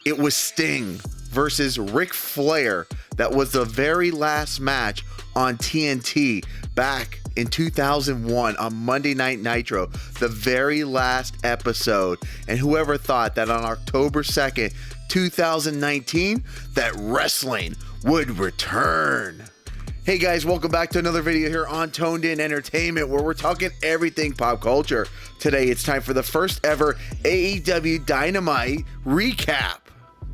It was Sting versus Ric Flair. That was the very last match on TNT back in 2001 on Monday Night Nitro, the very last episode. And whoever thought that on October 2nd, 2019, that wrestling would return. Hey guys, welcome back to another video here on Toned In Entertainment, where we're talking everything pop culture. Today it's time for the first ever AEW Dynamite Recap.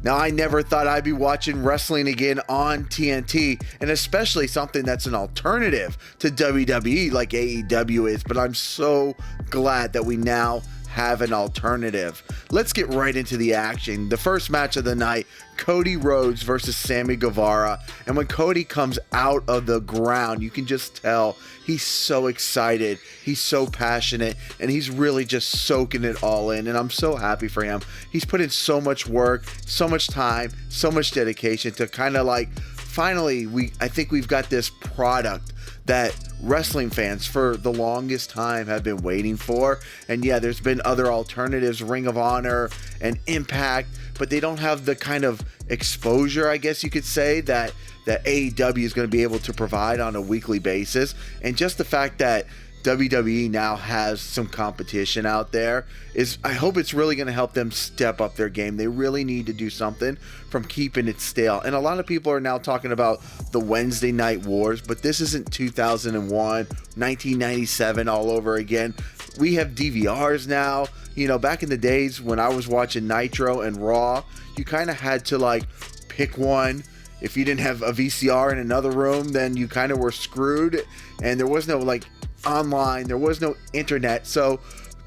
Now, I never thought I'd be watching wrestling again on TNT, and especially something that's an alternative to WWE like AEW is, but I'm so glad that we now have an alternative. Let's get right into the action. The first match of the night, Cody Rhodes versus Sammy Guevara. And when Cody comes out of the ground, you can just tell he's so excited, he's so passionate, and he's really just soaking it all in. And I'm so happy for him. He's put in so much work, so much time, so much dedication to kind of like, finally, I think we've got this product that wrestling fans for the longest time have been waiting for. And yeah, there's been other alternatives, Ring of Honor and Impact, but they don't have the kind of exposure, I guess you could say, that AEW is going to be able to provide on a weekly basis. And just the fact that WWE now has some competition out there I hope it's really going to help them step up their game. They really need to do something from keeping it stale. And a lot of people are now talking about the Wednesday Night Wars, but this isn't 2001, 1997 all over again. We have DVRs now. You know, back in the days when I was watching Nitro and Raw, you kind of had to like pick one. If you didn't have a VCR in another room, then you kind of were screwed. And there was no like online, there was no internet. So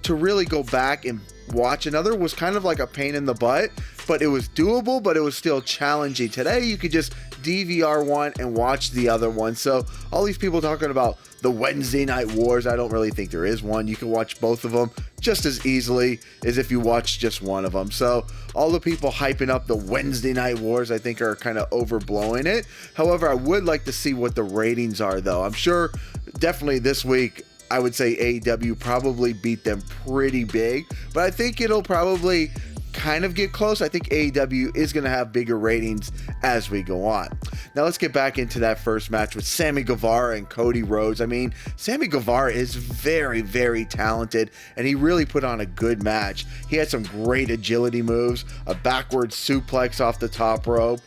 to really go back and watch another was kind of like a pain in the butt, but it was doable, but it was still challenging. Today you could just DVR one and watch the other one. So all these people talking about the Wednesday Night Wars, I don't really think there is one. You can watch both of them just as easily as if you watch just one of them. So all the people hyping up the Wednesday Night Wars, I think, are kind of overblowing it. However, I would like to see what the ratings are, though. I'm sure definitely this week, I would say AEW probably beat them pretty big, but I think it'll probably kind of get close. I think AEW is going to have bigger ratings as we go on. Now let's get back into that first match with Sammy Guevara and Cody Rhodes. I mean, Sammy Guevara is very, very talented, and he really put on a good match. He had some great agility moves, a backward suplex off the top rope.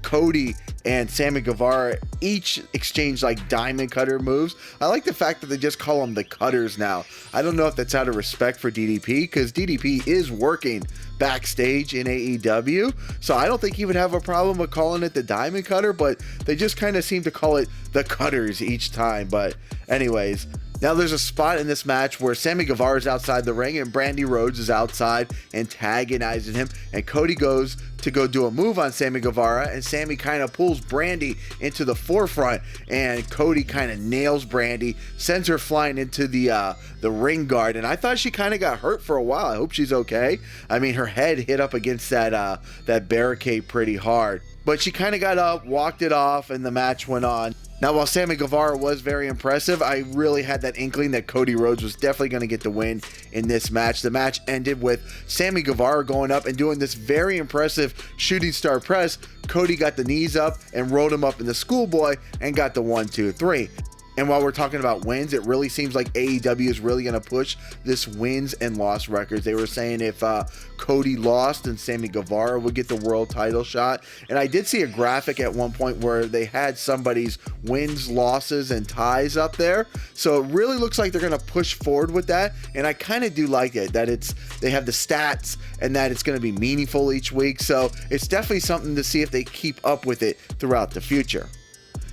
Cody and Sammy Guevara each exchanged like diamond cutter moves. I like the fact that they just call them the Cutters now. I don't know if that's out of respect for DDP, because DDP is working backstage in AEW, so I don't think he would have a problem with calling it the Diamond Cutter, but they just kind of seem to call it the Cutters each time. But anyways, now there's a spot in this match where Sammy Guevara is outside the ring and Brandy Rhodes is outside antagonizing him, and Cody goes to go do a move on Sammy Guevara, and Sammy kind of pulls Brandy into the forefront, and Cody kind of nails Brandy, sends her flying into the ring guard, and I thought she kind of got hurt for a while. I hope she's okay. I mean, her head hit up against that barricade pretty hard, but she kind of got up, walked it off, and the match went on. Now, while Sammy Guevara was very impressive, I really had that inkling that Cody Rhodes was definitely going to get the win in this match. The match ended with Sammy Guevara going up and doing this very impressive shooting star press. Cody got the knees up and rolled him up in the schoolboy and got the 1, 2, 3. And while we're talking about wins, it really seems like AEW is really going to push this wins and loss records. They were saying if Cody lost, then Sammy Guevara would get the world title shot. And I did see a graphic at one point where they had somebody's wins, losses, and ties up there. So it really looks like they're going to push forward with that. And I kind of do like it, that they have the stats and that it's going to be meaningful each week. So it's definitely something to see if they keep up with it throughout the future.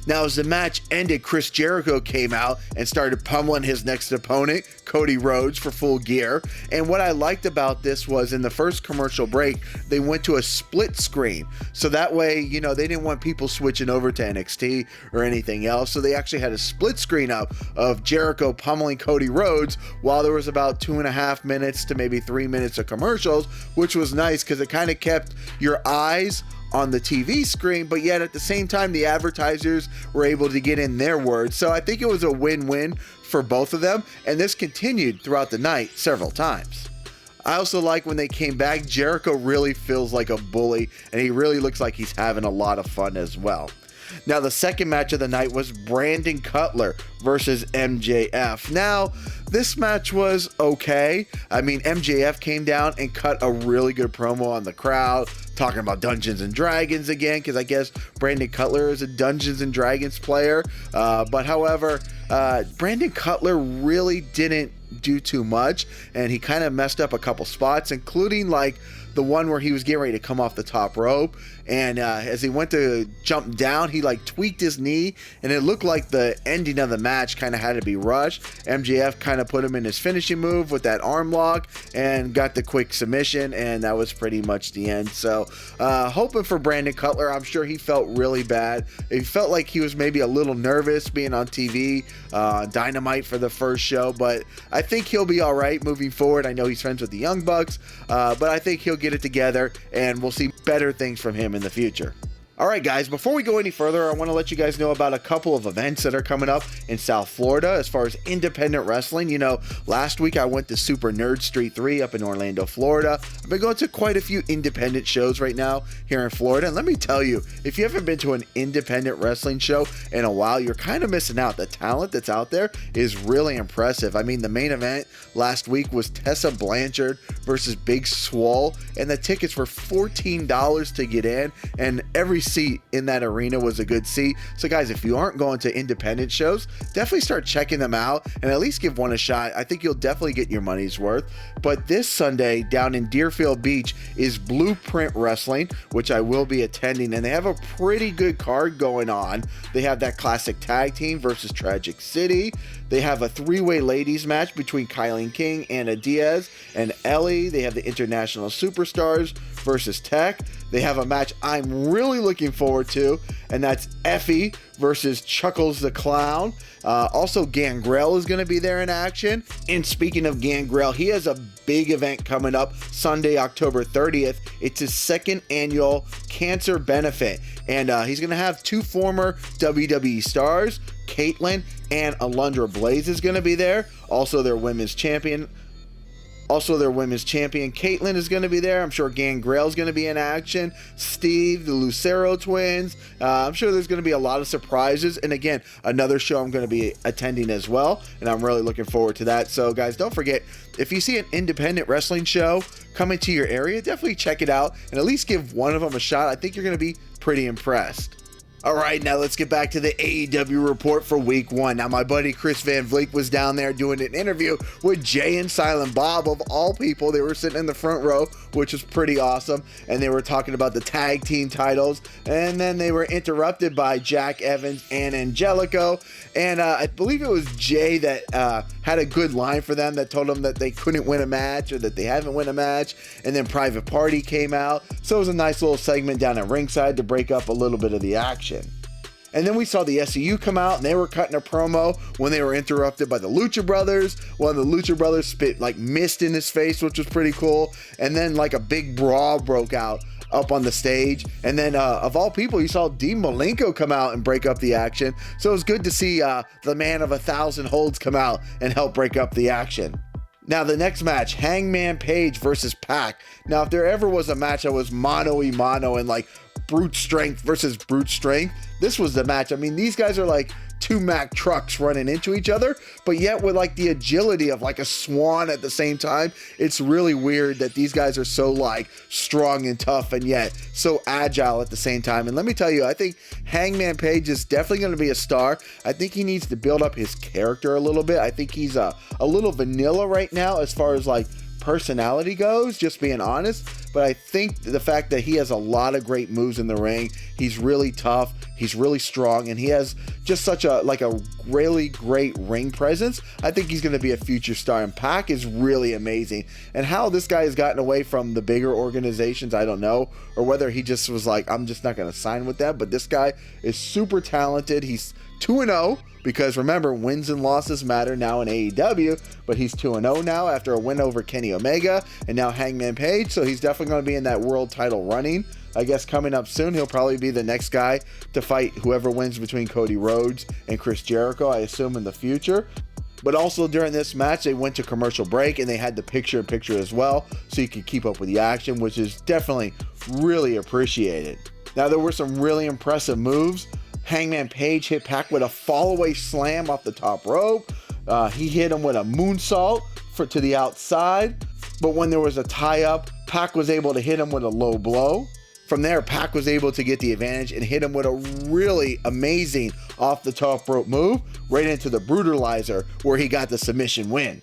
Now, as the match ended, Chris Jericho came out and started pummeling his next opponent, Cody Rhodes, for Full Gear. And what I liked about this was in the first commercial break, they went to a split screen. So that way, you know, they didn't want people switching over to NXT or anything else. So they actually had a split screen up of Jericho pummeling Cody Rhodes while there was about 2.5 minutes to maybe 3 minutes of commercials, which was nice because it kind of kept your eyes on the TV screen, but yet at the same time, the advertisers were able to get in their words. So I think it was a win-win for both of them, and this continued throughout the night several times. I also like when they came back, Jericho really feels like a bully, and he really looks like he's having a lot of fun as well. Now, the second match of the night was Brandon Cutler versus MJF. Now, this match was okay. I mean, MJF came down and cut a really good promo on the crowd, talking about Dungeons and Dragons again, because I guess Brandon Cutler is a Dungeons and Dragons player. But however, Brandon Cutler really didn't do too much, and he kind of messed up a couple spots, including like the one where he was getting ready to come off the top rope, and as he went to jump down, he like tweaked his knee, and it looked like the ending of the match kind of had to be rushed. MJF kind of put him in his finishing move with that arm lock and got the quick submission, and that was pretty much the end. So hoping for Brandon Cutler. I'm sure he felt really bad. He felt like he was maybe a little nervous being on TV, Dynamite for the first show, but I think he'll be all right moving forward. I know he's friends with the Young Bucks, but I think he'll get it together, and we'll see better things from him in the future. All right, guys, before we go any further, I want to let you guys know about a couple of events that are coming up in South Florida as far as independent wrestling. You know, last week I went to Super Nerd Street 3 up in Orlando, Florida. I've been going to quite a few independent shows right now here in Florida. And let me tell you, if you haven't been to an independent wrestling show in a while, you're kind of missing out. The talent that's out there is really impressive. I mean, the main event last week was Tessa Blanchard versus Big Swole, and the tickets were $14 to get in, and every seat in that arena was a good seat. So guys, if you aren't going to independent shows, definitely start checking them out and at least give one a shot. I think you'll definitely get your money's worth. But this Sunday down in Deerfield Beach is Blueprint Wrestling, which I will be attending, and they have a pretty good card going on. They have that classic tag team versus Tragic City. They have a three-way ladies match between Kylie King, Anna Diaz, and Ellie. They have the International Superstars versus Tech. They have a match I'm really looking forward to, and that's Effie versus Chuckles the Clown. Also, Gangrel is going to be there in action. And speaking of Gangrel, he has a big event coming up Sunday, October 30th. It's his second annual cancer benefit. And he's going to have two former WWE stars, Caitlyn and Alundra Blaze is going to be there. Also, their women's champion. Caitlyn is going to be there. I'm sure Gangrel is going to be in action. Steve, the Lucero twins. I'm sure there's going to be a lot of surprises. And again, another show I'm going to be attending as well. And I'm really looking forward to that. So guys, don't forget, if you see an independent wrestling show coming to your area, definitely check it out and at least give one of them a shot. I think you're going to be pretty impressed. All right, now let's get back to the AEW report for week 1. Now, my buddy Chris Van Vliet was down there doing an interview with Jay and Silent Bob, of all people. They were sitting in the front row, which was pretty awesome, and they were talking about the tag team titles, and then they were interrupted by Jack Evans and Angelico, and I believe it was Jay that had a good line for them that told them that they couldn't win a match or that they haven't won a match, and then Private Party came out, so it was a nice little segment down at ringside to break up a little bit of the action. And then we saw the SCU come out, and they were cutting a promo when they were interrupted by the Lucha Brothers. One of the Lucha Brothers spit like mist in his face, which was pretty cool. And then like a big brawl broke out up on the stage. And then of all people, you saw Dean Malenko come out and break up the action. So it was good to see the man of 1,000 holds come out and help break up the action. Now, the next match, Hangman Page versus Pac. Now, if there ever was a match that was mano-y-mano and like brute strength versus brute strength, this was the match. I mean, these guys are like two Mack trucks running into each other, but yet with like the agility of like a swan at the same time. It's really weird that these guys are so like strong and tough and yet so agile at the same time. And let me tell you, I think Hangman Page is definitely going to be a star. I think he needs to build up his character a little bit. I think he's a little vanilla right now as far as like personality goes, just being honest. But I think the fact that he has a lot of great moves in the ring, he's really tough, he's really strong, and he has just such a really great ring presence. I think he's going to be a future star, and Pac is really amazing. And how this guy has gotten away from the bigger organizations, I don't know, or whether he just was like, I'm just not going to sign with that. But this guy is super talented. He's 2-0, because remember, wins and losses matter now in AEW, but he's 2-0 now after a win over Kenny Omega and now Hangman Page, so he's definitely going to be in that world title running. I guess coming up soon, he'll probably be the next guy to fight whoever wins between Cody Rhodes and Chris Jericho, I assume, in the future. But also during this match, they went to commercial break and they had the picture-in-picture as well, so you could keep up with the action, which is definitely really appreciated. Now, there were some really impressive moves. Hangman Page hit Pac with a fall-away slam off the top rope. He hit him with a moonsault to the outside. But when there was a tie-up, Pac was able to hit him with a low blow. From there, Pac was able to get the advantage and hit him with a really amazing off-the-top rope move right into the Brutalizer, where he got the submission win.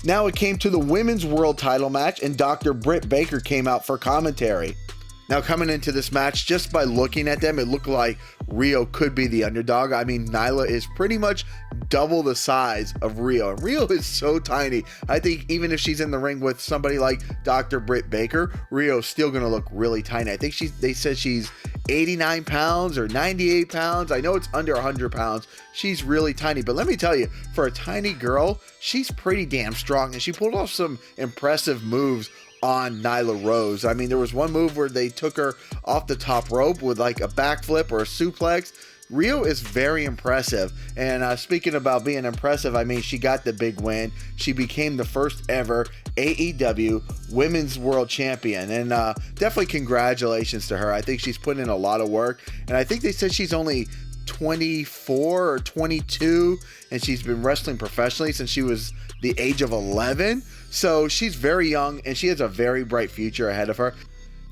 Now it came to the women's world title match, and Dr. Britt Baker came out for commentary. Now, coming into this match, just by looking at them, it looked like Rio could be the underdog. I mean, Nyla is pretty much double the size of Rio. And Rio is so tiny. I think even if she's in the ring with somebody like Dr. Britt Baker, Rio's still going to look really tiny. I think they said she's 89 pounds or 98 pounds. I know it's under 100 pounds. She's really tiny. But let me tell you, for a tiny girl, she's pretty damn strong. And she pulled off some impressive moves on Nyla Rose. I mean, there was one move where they took her off the top rope with like a backflip or a suplex. Rio is very impressive. And speaking about being impressive, I mean, she got the big win. She became the first ever AEW Women's World Champion. And definitely congratulations to her. I think she's put in a lot of work. And I think they said she's only 24 or 22, and she's been wrestling professionally since she was the age of 11. So she's very young, and she has a very bright future ahead of her.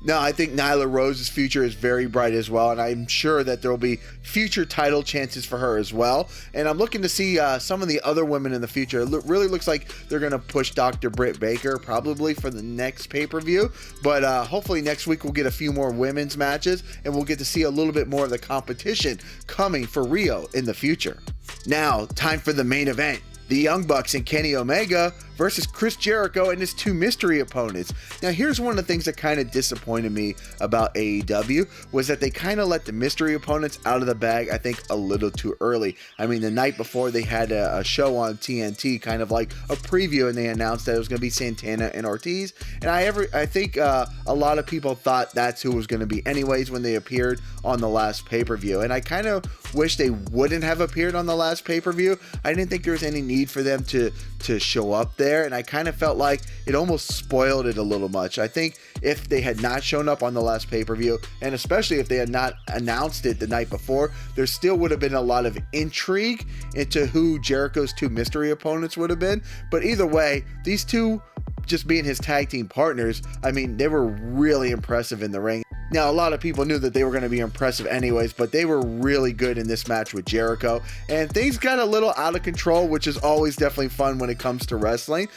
Now, I think Nyla Rose's future is very bright as well, and I'm sure that there will be future title chances for her as well. And I'm looking to see some of the other women in the future. It really looks like they're going to push Dr. Britt Baker probably for the next pay-per-view. But hopefully next week we'll get a few more women's matches, and we'll get to see a little bit more of the competition coming for Rio in the future. Now, time for the main event. The Young Bucks and Kenny Omega versus Chris Jericho and his two mystery opponents. Now, here's one of the things that kind of disappointed me about AEW was that they kind of let the mystery opponents out of the bag, I think, a little too early. I mean, the night before they had a show on TNT, kind of like a preview, and they announced that it was going to be Santana and Ortiz. And I think a lot of people thought that's who it was going to be anyways when they appeared on the last pay-per-view. And I kind of wish they wouldn't have appeared on the last pay-per-view. I didn't think there was any need for them to show up there, and I kind of felt like it almost spoiled it a little much. I think if they had not shown up on the last pay-per-view, and especially if they had not announced it the night before, there still would have been a lot of intrigue into who Jericho's two mystery opponents would have been. But either way, these two, just being his tag team partners, I mean, they were really impressive in the ring. Now, a lot of people knew that they were going to be impressive anyways, but they were really good in this match with Jericho, and things got a little out of control, which is always definitely fun when it comes to wrestling.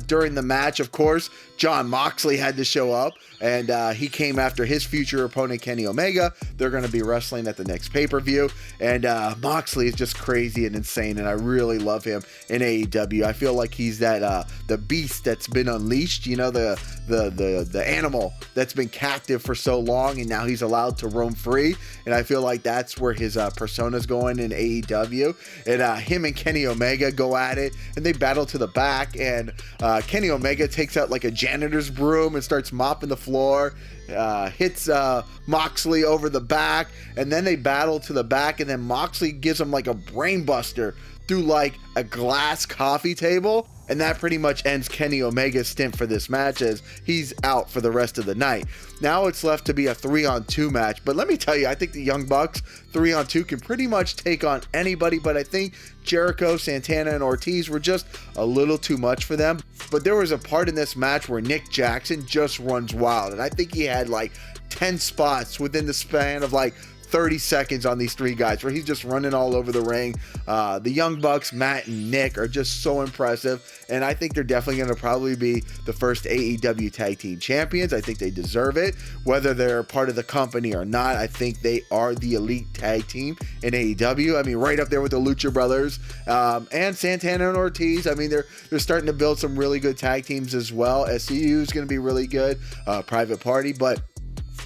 During the match, of course, Jon Moxley had to show up, and he came after his future opponent, Kenny Omega. They're going to be wrestling at the next pay-per-view, and Moxley is just crazy and insane, and I really love him in AEW. I feel like he's that the beast that's been unleashed, you know, the animal that's been captive for so long, and now he's allowed to roam free. And I feel like that's where his persona's going in AEW. And him and Kenny Omega go at it, and they battle to the back, and Kenny Omega takes out like a janitor's broom and starts mopping the floor, hits Moxley over the back, and then they battle to the back, and then Moxley gives him like a brain buster through like a glass coffee table. And that pretty much ends Kenny Omega's stint for this match, as he's out for the rest of the night. Now it's left to be a 3-on-2 match. But let me tell you, I think the Young Bucks 3-on-2 can pretty much take on anybody. But I think Jericho, Santana, and Ortiz were just a little too much for them. But there was a part in this match where Nick Jackson just runs wild. And I think he had like 10 spots within the span of like 30 seconds on these three guys where he's just running all over the ring. The Young Bucks, Matt and Nick, are just so impressive, and I think they're definitely going to probably be the first AEW Tag Team Champions. I think they deserve it, whether they're part of the company or not. I think they are the elite tag team in AEW. I mean, right up there with the Lucha Brothers and Santana and Ortiz. I mean, they're starting to build some really good tag teams as well. SCU is going to be really good, Private Party, but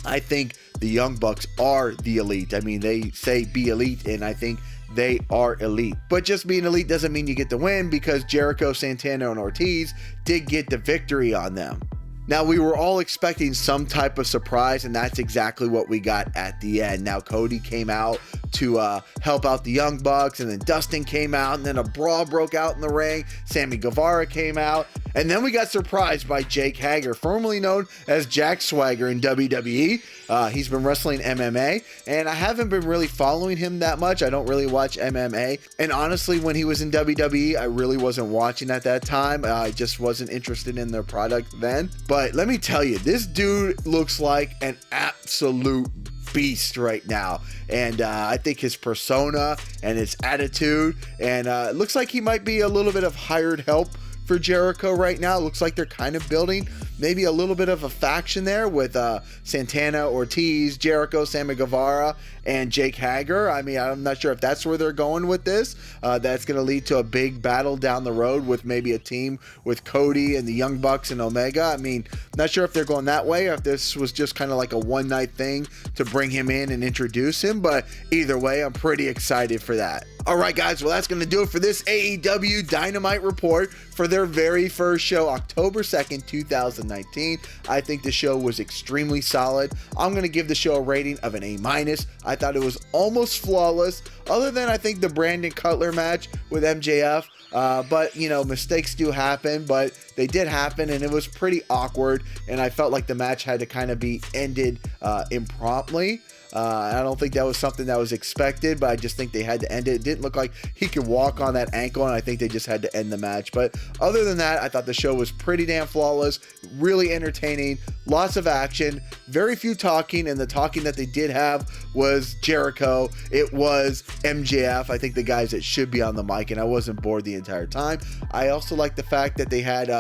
I think the Young Bucks are the elite. I mean, they say be elite, and I think they are elite. But just being elite doesn't mean you get the win, because Jericho, Santana, and Ortiz did get the victory on them. Now, we were all expecting some type of surprise, and that's exactly what we got at the end. Now, Cody came out to help out the Young Bucks, and then Dustin came out, and then a brawl broke out in the ring. Sammy Guevara came out, and then we got surprised by Jake Hager, formerly known as Jack Swagger in WWE. He's been wrestling MMA, and I haven't been really following him that much. I don't really watch MMA, and honestly, when he was in WWE, I really wasn't watching at that time. I just wasn't interested in their product then. But let me tell you, this dude looks like an absolute beast right now, and I think his persona and his attitude, and it looks like he might be a little bit of hired help for Jericho right now. It looks like they're kind of building maybe a little bit of a faction there with Santana, Ortiz, Jericho, Sammy Guevara, and Jake Hager. I mean, I'm not sure if that's where they're going with this. That's going to lead to a big battle down the road with maybe a team with Cody and the Young Bucks and Omega. I mean, not sure if they're going that way or if this was just kind of like a one-night thing to bring him in and introduce him, but either way, I'm pretty excited for that. All right, guys, well, that's going to do it for this AEW Dynamite report for their very first show, October 2nd, 2019. I think the show was extremely solid. I'm going to give the show a rating of an A-. I thought it was almost flawless, other than I think the Brandon Cutler match with MJF. But, you know, mistakes do happen, but they did happen, and it was pretty awkward, and I felt like the match had to kind of be ended impromptu. I don't think that was something that was expected, but I just think they had to end it. It didn't look like he could walk on that ankle, and I think they just had to end the match. But other than that, I thought the show was pretty damn flawless, really entertaining, lots of action, very few talking, and the talking that they did have was Jericho. It was MJF, I think the guys that should be on the mic, and I wasn't bored the entire time. I also like the fact that they had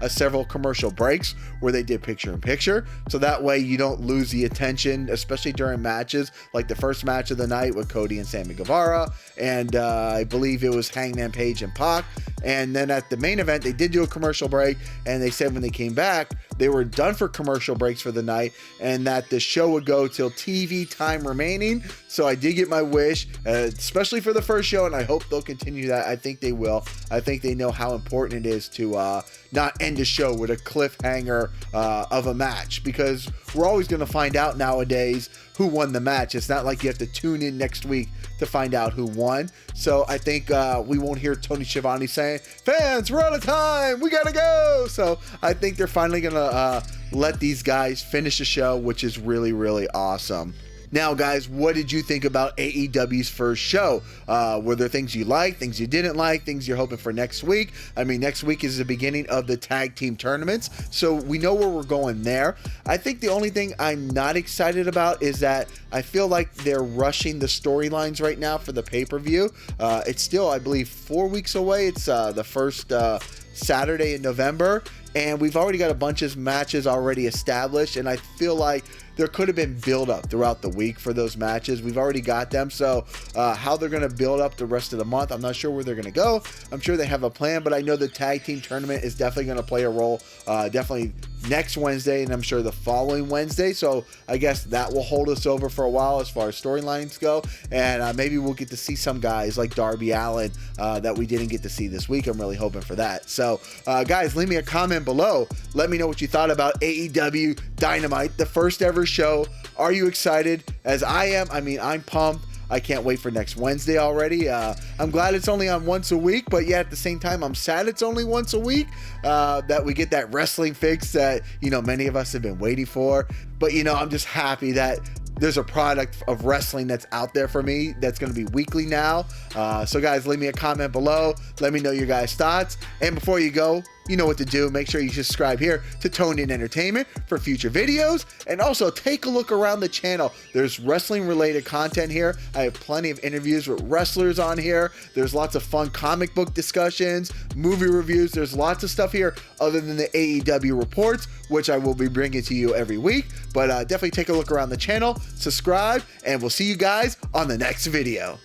several commercial breaks where they did picture-in-picture, so that way you don't lose the attention, especially during matches, like the first match of the night with Cody and Sammy Guevara, and I believe it was Hangman Page and Pac. And then at the main event, they did do a commercial break, and they said when they came back, they were done for commercial breaks for the night, and that the show would go till TV time remaining. So I did get my wish, especially for the first show, and I hope they'll continue that. I think they will. I think they know how important it is to not end a show with a cliffhanger of a match, because we're always going to find out nowadays who won the match. It's not like you have to tune in next week to find out who won. So I think we won't hear Tony Schiavone saying, "Fans, we're out of time, we gotta go." So I think they're finally gonna let these guys finish the show, which is really, really awesome. Now, guys, what did you think about AEW's first show? Were there things you liked, things you didn't like, things you're hoping for next week? I mean, next week is the beginning of the tag team tournaments, so we know where we're going there. I think the only thing I'm not excited about is that I feel like they're rushing the storylines right now for the pay-per-view. It's still, I believe, 4 weeks away. It's the first Saturday in November, and we've already got a bunch of matches already established, and I feel like there could have been build up throughout the week for those matches. We've already got them, so how they're going to build up the rest of the month, I'm not sure where they're going to go. I'm sure they have a plan, but I know the tag team tournament is definitely going to play a role, definitely next Wednesday, and I'm sure the following Wednesday, so I guess that will hold us over for a while as far as storylines go, and maybe we'll get to see some guys like Darby Allin that we didn't get to see this week. I'm really hoping for that. So guys, leave me a comment below. Let me know what you thought about AEW Dynamite, the first ever show. Are you excited as I am? I mean, I'm pumped. I can't wait for next Wednesday already. I'm glad it's only on once a week, but yeah, at the same time, I'm sad it's only once a week, that we get that wrestling fix that, you know, many of us have been waiting for. But, you know, I'm just happy that there's a product of wrestling that's out there for me that's going to be weekly now. So guys, leave me a comment below. Let me know your guys' thoughts. And before you go, you know what to do. Make sure you subscribe here to Toned In Entertainment for future videos. And also take a look around the channel. There's wrestling related content here. I have plenty of interviews with wrestlers on here. There's lots of fun comic book discussions, movie reviews. There's lots of stuff here other than the AEW reports, which I will be bringing to you every week. But definitely take a look around the channel, subscribe, and we'll see you guys on the next video.